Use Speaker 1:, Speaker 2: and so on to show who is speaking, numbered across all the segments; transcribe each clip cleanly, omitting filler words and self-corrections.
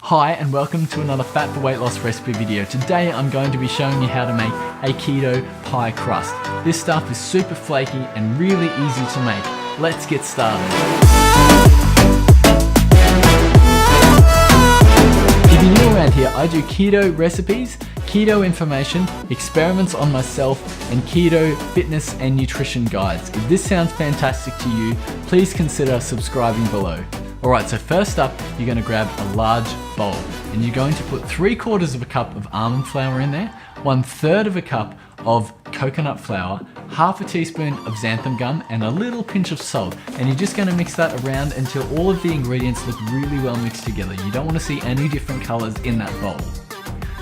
Speaker 1: Hi and welcome to another Fat for Weight Loss recipe video. Today I'm going to be showing you how to make a keto pie crust. This stuff is super flaky and really easy to make. Let's get started. If you're new around here, I do keto recipes, keto information, experiments on myself, and keto fitness and nutrition guides. If this sounds fantastic to you, please consider subscribing below. Alright, so first up, you're going to grab a large bowl and you're going to put 3/4 of a cup of almond flour in there, 1/3 of a cup of coconut flour, half a teaspoon of xanthan gum, and a little pinch of salt. And you're just going to mix that around until all of the ingredients look really well mixed together. You don't want to see any different colors in that bowl.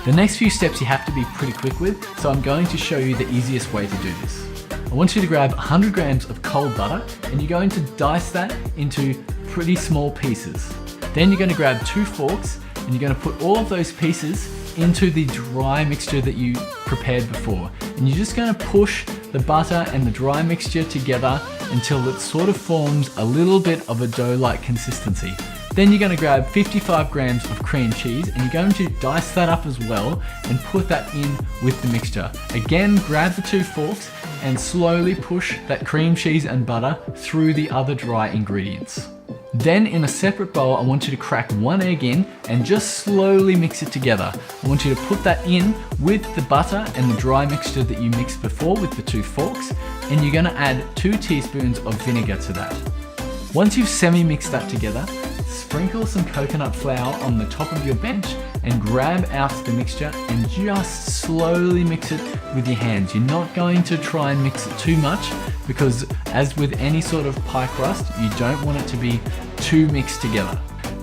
Speaker 1: The next few steps you have to be pretty quick with, so I'm going to show you the easiest way to do this. I want you to grab 100 grams of cold butter and you're going to dice that into pretty small pieces. Then you're going to grab 2 forks and you're going to put all of those pieces into the dry mixture that you prepared before. And you're just going to push the butter and the dry mixture together until it sort of forms a little bit of a dough-like consistency. Then you're going to grab 55 grams of cream cheese and you're going to dice that up as well and put that in with the mixture. Again, grab the 2 forks and slowly push that cream cheese and butter through the other dry ingredients. Then in a separate bowl, I want you to crack 1 egg in and just slowly mix it together. I want you to put that in with the butter and the dry mixture that you mixed before with the 2 forks, and you're going to add 2 teaspoons of vinegar to that. Once you've semi-mixed that together, sprinkle some coconut flour on the top of your bench and grab out the mixture and just slowly mix it with your hands. You're not going to try and mix it too much because, as with any sort of pie crust, you don't want it to be too mixed together.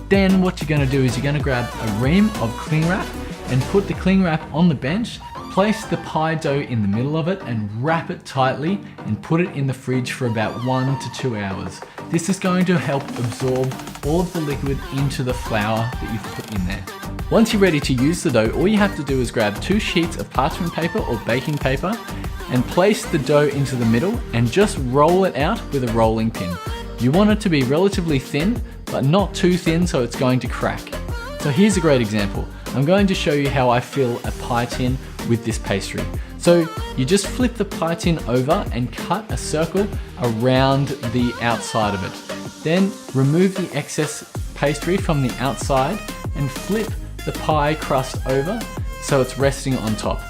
Speaker 1: Then what you're going to do is you're going to grab a ream of cling wrap and put the cling wrap on the bench. Place the pie dough in the middle of it and wrap it tightly and put it in the fridge for about 1 to 2 hours. This is going to help absorb all of the liquid into the flour that you've put in there. Once you're ready to use the dough, all you have to do is grab 2 sheets of parchment paper or baking paper and place the dough into the middle and just roll it out with a rolling pin. You want it to be relatively thin, but not too thin so it's going to crack. So here's a great example. I'm going to show you how I fill a pie tin with this pastry. So you just flip the pie tin over and cut a circle around the outside of it. Then remove the excess pastry from the outside and flip the pie crust over so it's resting on top.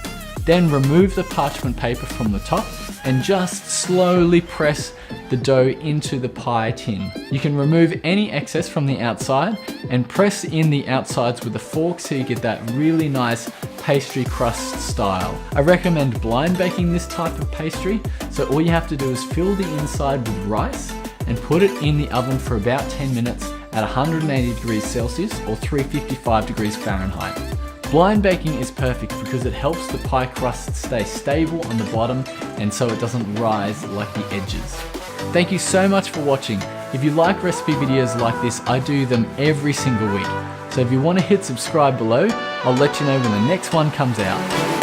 Speaker 1: Then remove the parchment paper from the top and just slowly press the dough into the pie tin. You can remove any excess from the outside and press in the outsides with a fork so you get that really nice pastry crust style. I recommend blind baking this type of pastry, so all you have to do is fill the inside with rice and put it in the oven for about 10 minutes at 180 degrees Celsius or 355 degrees Fahrenheit. Blind baking is perfect because it helps the pie crust stay stable on the bottom and so it doesn't rise like the edges. Thank you so much for watching. If you like recipe videos like this, I do them every single week. So if you want to hit subscribe below, I'll let you know when the next one comes out.